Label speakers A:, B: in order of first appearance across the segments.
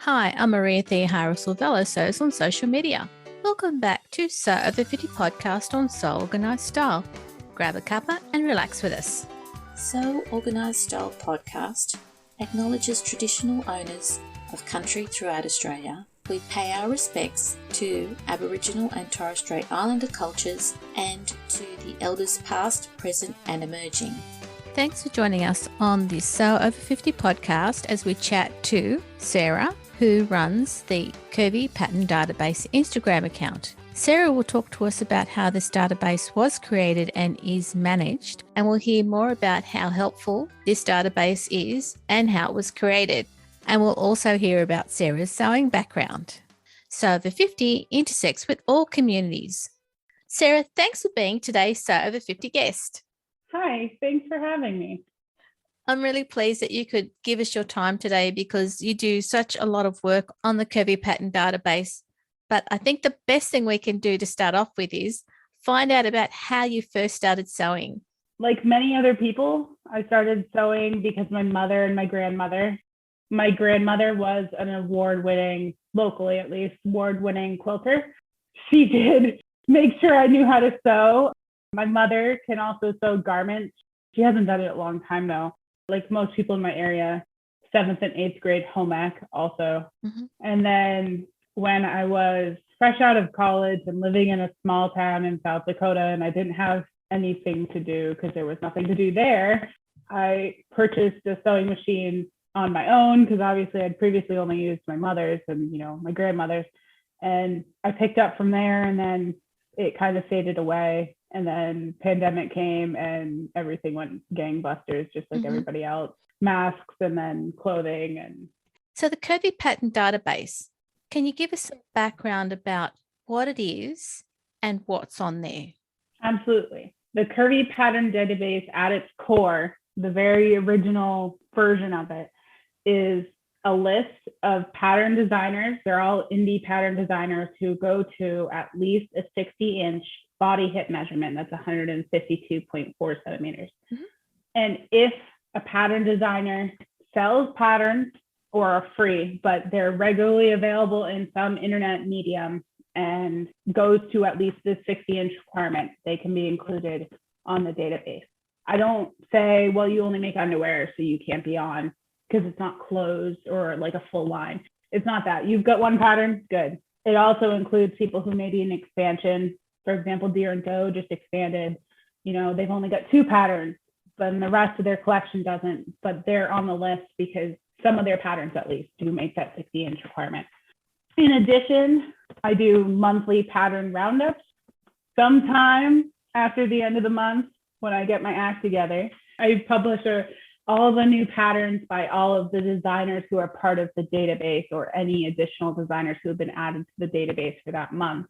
A: Hi, I'm Maria Thea Harris-Silvella, Sews on social media. Welcome back to Sew Over 50 podcast on Sew Organised Style. Grab a cuppa and relax with us.
B: Sew Organised Style podcast acknowledges traditional owners of country throughout Australia. We pay our respects to Aboriginal and Torres Strait Islander cultures and to the elders past, present and emerging.
A: Thanks for joining us on the Sew Over 50 podcast as we chat to Sarah, who runs the Curvy Pattern Database Instagram account. Sarah will talk to us about how this database was created and is managed, and we'll hear more about how helpful this database is and how it was created. And we'll also hear about Sarah's sewing background. Sew Over 50 intersects with all communities. Sarah, thanks for being today's Sew Over 50 guest.
C: Hi, thanks for having me.
A: I'm really pleased that you could give us your time today because you do such a lot of work on the Curvy Pattern Database. But I think the best thing we can do to start off with is find out about how you first started sewing.
C: Like many other people, I started sewing because my mother and my grandmother was an award-winning, locally at least, award-winning quilter. She did make sure I knew how to sew. My mother can also sew garments. She hasn't done it a long time though. Like most people in my area, 7th and 8th grade home ec also. And then when I was fresh out of college and living in a small town in South Dakota and I didn't have anything to do because there was nothing to do there, I purchased a sewing machine on my own because obviously I'd previously only used my mother's and, my grandmother's. And I picked up from there and then it kind of faded away. And then pandemic came and everything went gangbusters, just like everybody else. Masks and then clothing. And
A: so the Curvy Pattern Database, can you give us some background about what it is and what's on there?
C: Absolutely. The Curvy Pattern Database at its core, the very original version of it, is a list of pattern designers. They're all indie pattern designers who go to at least a 60-inch body hip measurement. That's 152.4 centimeters. And if a pattern designer sells patterns or are free, but they're regularly available in some internet medium and goes to at least the 60-inch requirement, they can be included on the database. I don't say, well, you only make underwear, so you can't be on because it's not closed or like a full line. It's not that. You've got one pattern, good. It also includes people who may be an expansion. For example, Deer and Doe just expanded. They've only got 2 patterns, but the rest of their collection doesn't. But they're on the list because some of their patterns at least do make that 60-inch requirement. In addition, I do monthly pattern roundups. Sometime after the end of the month, when I get my act together, I publish all the new patterns by all of the designers who are part of the database or any additional designers who have been added to the database for that month.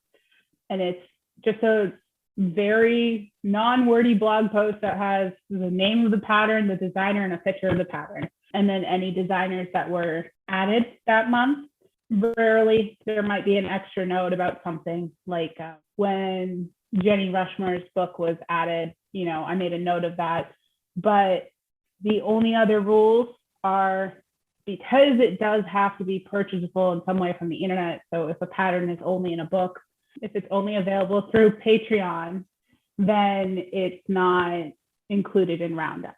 C: And it's just a very non-wordy blog post that has the name of the pattern, the designer, and a picture of the pattern. And then any designers that were added that month. Rarely there might be an extra note about something like when Jenny Rushmore's book was added, I made a note of that. But the only other rules are because it does have to be purchasable in some way from the internet. So if a pattern is only in a book, if it's only available through Patreon, then it's not included in Roundup.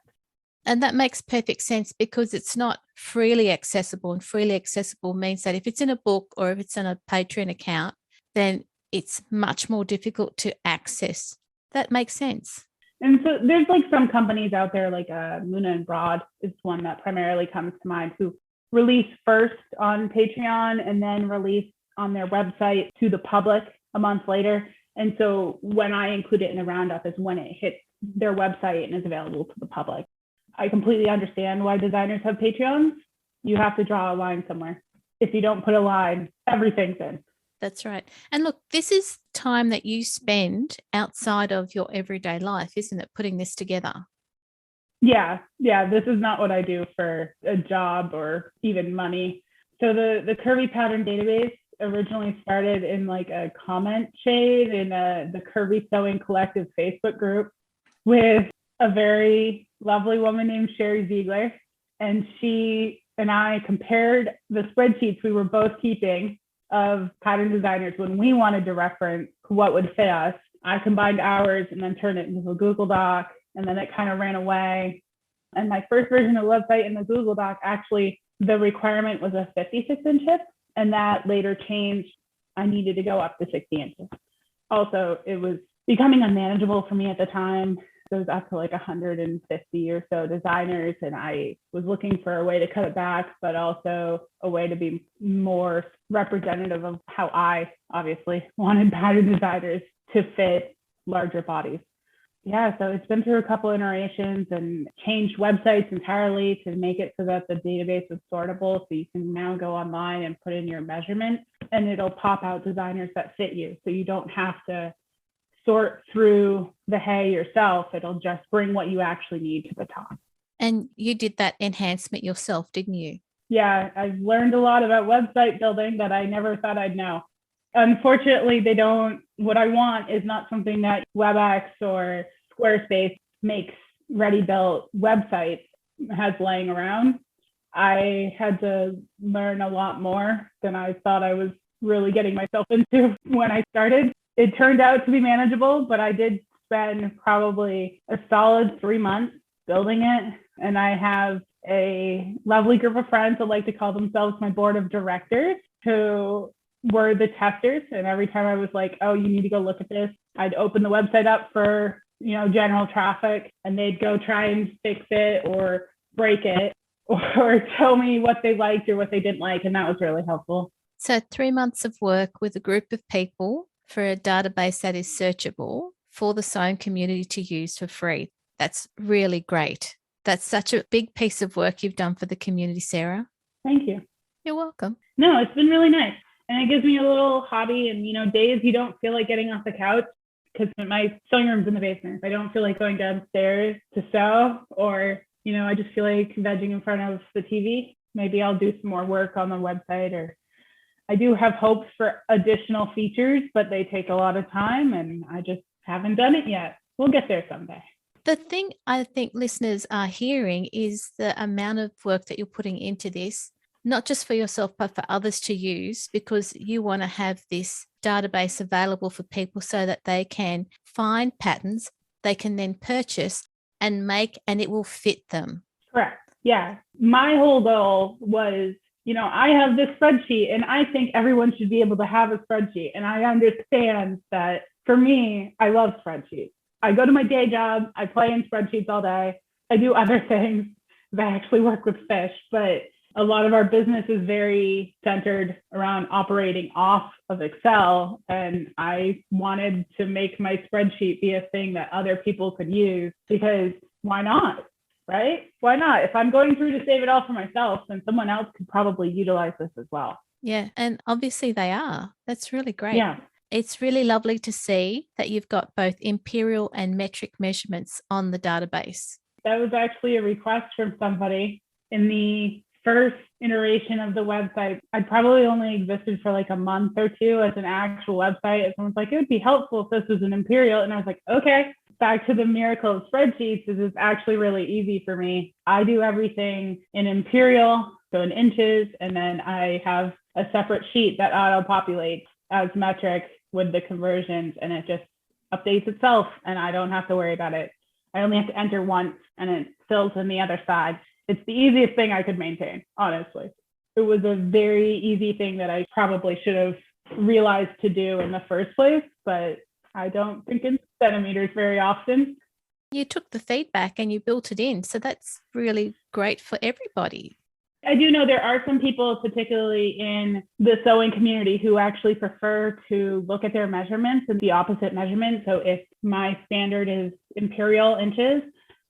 A: And that makes perfect sense because it's not freely accessible. And freely accessible means that if it's in a book or if it's in a Patreon account, then it's much more difficult to access. That makes sense.
C: And so there's like some companies out there like Luna and Broad is one that primarily comes to mind who release first on Patreon and then release on their website to the public a month later. And so when I include it in the roundup is when it hits their website and is available to the public. I completely understand why designers have Patreons. You have to draw a line somewhere. If you don't put a line, everything's in.
A: That's right. And look, this is time that you spend outside of your everyday life, isn't it? Putting this together.
C: Yeah. This is not what I do for a job or even money. So the Curvy Pattern Database originally started in like a comment shade in the Curvy Sewing Collective Facebook group with a very lovely woman named Sherry Ziegler. And she and I compared the spreadsheets we were both keeping of pattern designers when we wanted to reference what would fit us. I combined ours and then turned it into a Google Doc, and then it kind of ran away. And my first version of the website in the Google Doc, actually, the requirement was a 56-inch hip, and that later changed. I needed to go up to 60 inches. Also, it was becoming unmanageable for me at the time. It was up to like 150 or so designers, and I was looking for a way to cut it back, but also a way to be more representative of how I obviously wanted pattern designers to fit larger bodies. Yeah, so it's been through a couple iterations and changed websites entirely to make it so that the database is sortable. So you can now go online and put in your measurements, and it'll pop out designers that fit you. So you don't have to sort through the hay yourself. It'll just bring what you actually need to the top.
A: And you did that enhancement yourself, didn't you?
C: Yeah, I've learned a lot about website building that I never thought I'd know. Unfortunately, what I want is not something that WebEx or Squarespace makes ready-built websites has laying around. I had to learn a lot more than I thought I was really getting myself into when I started. It turned out to be manageable, but I did spend probably a solid 3 months building it. And I have a lovely group of friends that like to call themselves my board of directors, who were the testers. And every time I was like, oh, you need to go look at this, I'd open the website up for, general traffic, and they'd go try and fix it or break it or tell me what they liked or what they didn't like. And that was really helpful.
A: So 3 months of work with a group of people for a database that is searchable for the sewing community to use for free. That's really great. That's such a big piece of work you've done for the community, Sarah.
C: Thank you.
A: You're welcome.
C: No, it's been really nice. And it gives me a little hobby, and, days you don't feel like getting off the couch, because my sewing room's in the basement. If I don't feel like going downstairs to sew, or, I just feel like vegging in front of the TV, maybe I'll do some more work on the website. Or I do have hopes for additional features, but they take a lot of time, and I just haven't done it yet. We'll get there someday.
A: The thing I think listeners are hearing is the amount of work that you're putting into this, not just for yourself, but for others to use, because you want to have this database available for people so that they can find patterns they can then purchase and make, and it will fit them.
C: Correct. Yeah. My whole goal was, I have this spreadsheet, and I think everyone should be able to have a spreadsheet. And I understand that for me, I love spreadsheets. I go to my day job, I play in spreadsheets all day. I do other things that actually work with fish, but a lot of our business is very centered around operating off of Excel. And I wanted to make my spreadsheet be a thing that other people could use, because why not? Right? Why not? If I'm going through to save it all for myself, then someone else could probably utilize this as well.
A: Yeah. And obviously they are. That's really great.
C: Yeah.
A: It's really lovely to see that you've got both imperial and metric measurements on the database.
C: That was actually a request from somebody in the first iteration of the website. I'd probably only existed for like a month or two as an actual website. And someone's like, it would be helpful if this was an imperial. And I was like, okay. Back to the miracle of spreadsheets, is it's actually really easy for me. I do everything in imperial, so in inches, and then I have a separate sheet that auto-populates as metric with the conversions, and it just updates itself, and I don't have to worry about it. I only have to enter once, and it fills in the other side. It's the easiest thing I could maintain, honestly. It was a very easy thing that I probably should have realized to do in the first place, but I don't think in centimeters very often.
A: You took the feedback and you built it in. So that's really great for everybody.
C: I do know there are some people, particularly in the sewing community, who actually prefer to look at their measurements and the opposite measurement. So if my standard is imperial inches,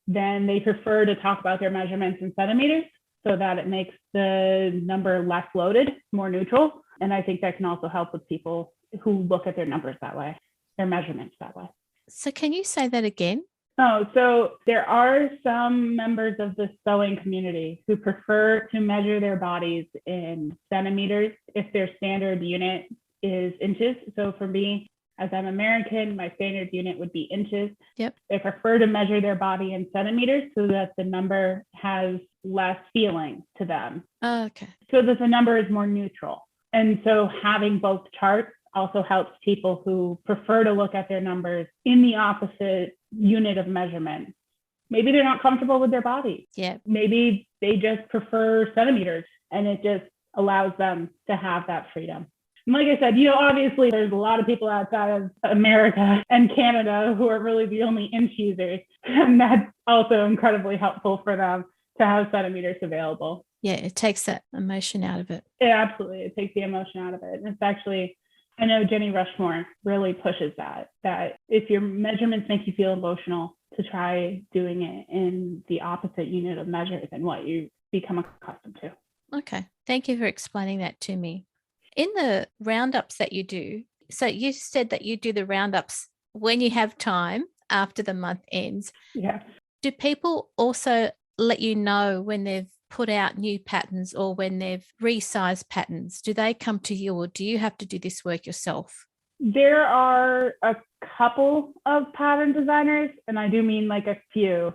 C: then they prefer to talk about their measurements in centimeters, so that it makes the number less loaded, more neutral. And I think that can also help with people who look at their numbers that way, their measurements that way.
A: So can you say that again?
C: Oh, so there are some members of the sewing community who prefer to measure their bodies in centimeters if their standard unit is inches. So for me, As I'm American, my standard unit would be inches.
A: Yep.
C: They prefer to measure their body in centimeters so that the number has less feeling to them.
A: Oh, okay.
C: So that the number is more neutral. And so having both charts also helps people who prefer to look at their numbers in the opposite unit of measurement. Maybe they're not comfortable with their body.
A: Yeah.
C: Maybe they just prefer centimeters, and it just allows them to have that freedom. And like I said, obviously there's a lot of people outside of America and Canada who are really the only inch users. And that's also incredibly helpful for them to have centimeters available.
A: Yeah, it takes that emotion out of it.
C: Yeah, absolutely. It takes the emotion out of it. And it's actually, I know Jenny Rushmore really pushes that if your measurements make you feel emotional, to try doing it in the opposite unit of measure than what you become accustomed to.
A: Okay. Thank you for explaining that to me. In the roundups that you do, so you said that you do the roundups when you have time after the month ends.
C: Yeah.
A: Do people also let you know when they've put out new patterns or when they've resized patterns? Do they come to you, or do you have to do this work yourself?
C: There are a couple of pattern designers, and I do mean like a few,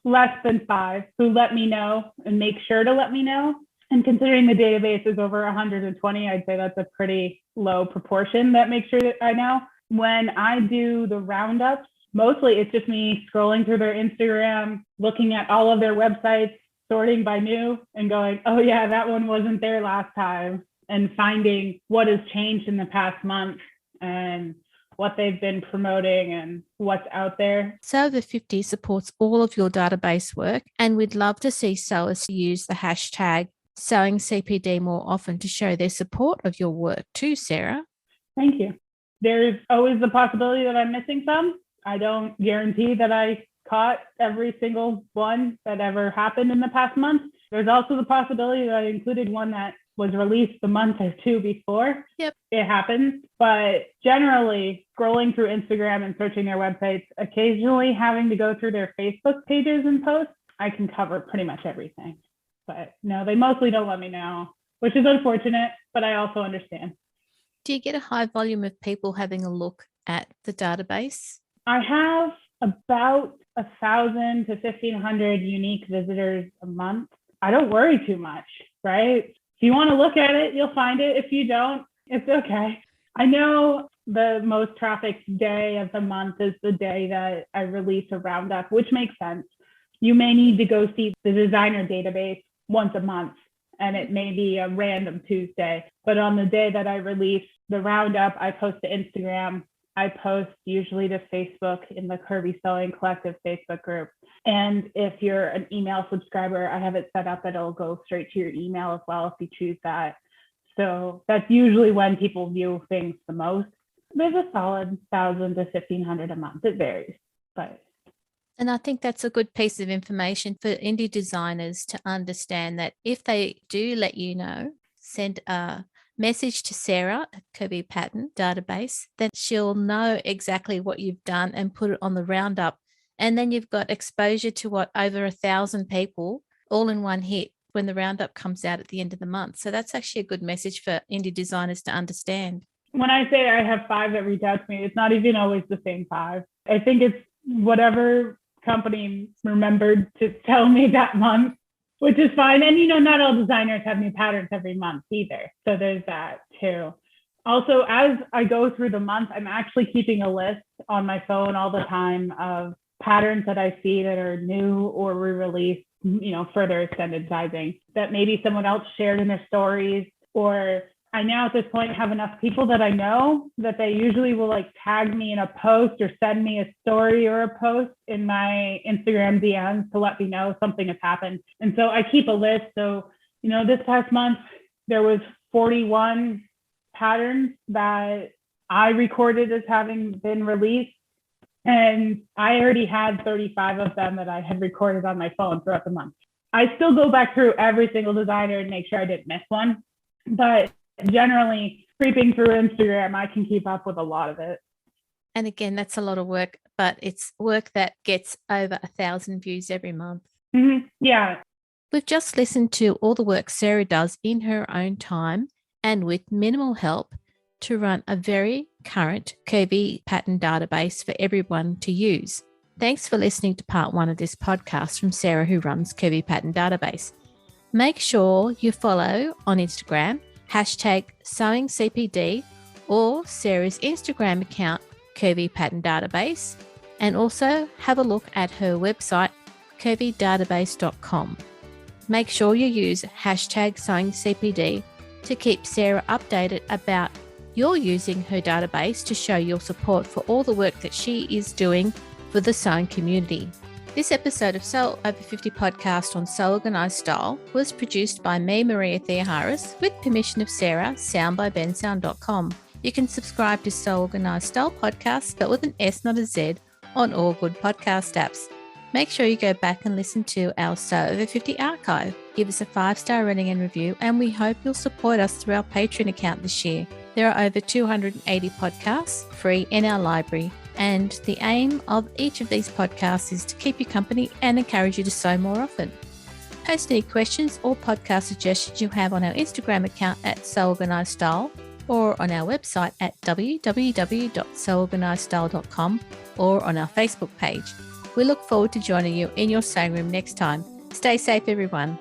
C: less than 5, who let me know and make sure to let me know. And considering the database is over 120, I'd say that's a pretty low proportion that makes sure that I know. When I do the roundups, mostly it's just me scrolling through their Instagram, looking at all of their websites, sorting by new and going, oh yeah, that one wasn't there last time, and finding what has changed in the past month and what they've been promoting and what's out there.
A: Sew Over 50 supports all of your database work, and we'd love to see sewers use the hashtag sewingcpd more often to show their support of your work too, Sarah.
C: Thank you. There's always the possibility that I'm missing some. I don't guarantee that I caught every single one that ever happened in the past month. There's also the possibility that I included one that was released the month or two before.
A: Yep.
C: It happens. But generally, scrolling through Instagram and searching their websites, occasionally having to go through their Facebook pages and posts, I can cover pretty much everything. But no, they mostly don't let me know, which is unfortunate, but I also understand.
A: Do you get a high volume of people having a look at the database?
C: I have about 1,000 to 1,500 unique visitors a month. I don't worry too much, right? If you want to look at it, you'll find it. If you don't, it's okay. I know the most trafficked day of the month is the day that I release a roundup, which makes sense. You may need to go see the designer database once a month, and it may be a random Tuesday. But on the day that I release the roundup, I post to Instagram. I post usually to Facebook in the Curvy Sewing Collective Facebook group. And if you're an email subscriber, I have it set up that it'll go straight to your email as well if you choose that. So that's usually when people view things the most. There's a solid 1,000 to 1,500 a month. It varies, but.
A: And I think that's a good piece of information for indie designers to understand that if they do let you know, send a message to Sarah at Curvy Pattern Database, then she'll know exactly what you've done and put it on the roundup. And then you've got exposure to over 1,000 people all in one hit when the roundup comes out at the end of the month. So that's actually a good message for indie designers to understand.
C: When I say I have 5 that reach out to me, it's not even always the same 5. I think it's whatever company remembered to tell me that month, which is fine. And, not all designers have new patterns every month either. So there's that too. Also, as I go through the month, I'm actually keeping a list on my phone all the time of patterns that I see that are new or re-released, further extended sizing that maybe someone else shared in their stories, or I now at this point have enough people that I know that they usually will tag me in a post or send me a story or a post in my Instagram DMs to let me know something has happened. And so I keep a list. So, this past month, there was 41 patterns that I recorded as having been released. And I already had 35 of them that I had recorded on my phone throughout the month. I still go back through every single designer and make sure I didn't miss one. But generally, creeping through Instagram, I can keep up with a lot of it.
A: And again, that's a lot of work, but it's work that gets over 1,000 views every month.
C: Mm-hmm. Yeah.
A: We've just listened to all the work Sarah does in her own time and with minimal help to run a very current Curvy pattern database for everyone to use. Thanks for listening to part 1 of this podcast from Sarah, who runs Curvy Pattern Database. Make sure you follow on Instagram, #sewingcpd, or Sarah's Instagram account, Curvy Pattern Database, and also have a look at her website, curvydatabase.com. Make sure you use #sewingcpd to keep Sarah updated about your using her database to show your support for all the work that she is doing for the sewing community. This episode of Sew Over 50 podcast on Sew Organised Style was produced by me, Maria Theoharis, with permission of Sarah, sound by bensound.com. You can subscribe to Sew Organised Style podcast, spelled with an S, not a Z, on all good podcast apps. Make sure you go back and listen to our Sew Over 50 archive. Give us a 5-star rating and review, and we hope you'll support us through our Patreon account this year. There are over 280 podcasts free in our library, and the aim of each of these podcasts is to keep you company and encourage you to sew more often. Post any questions or podcast suggestions you have on our Instagram account at Sew Organised Style, or on our website at www.seworganisedstyle.com, or on our Facebook page. We look forward to joining you in your sewing room next time. Stay safe, everyone.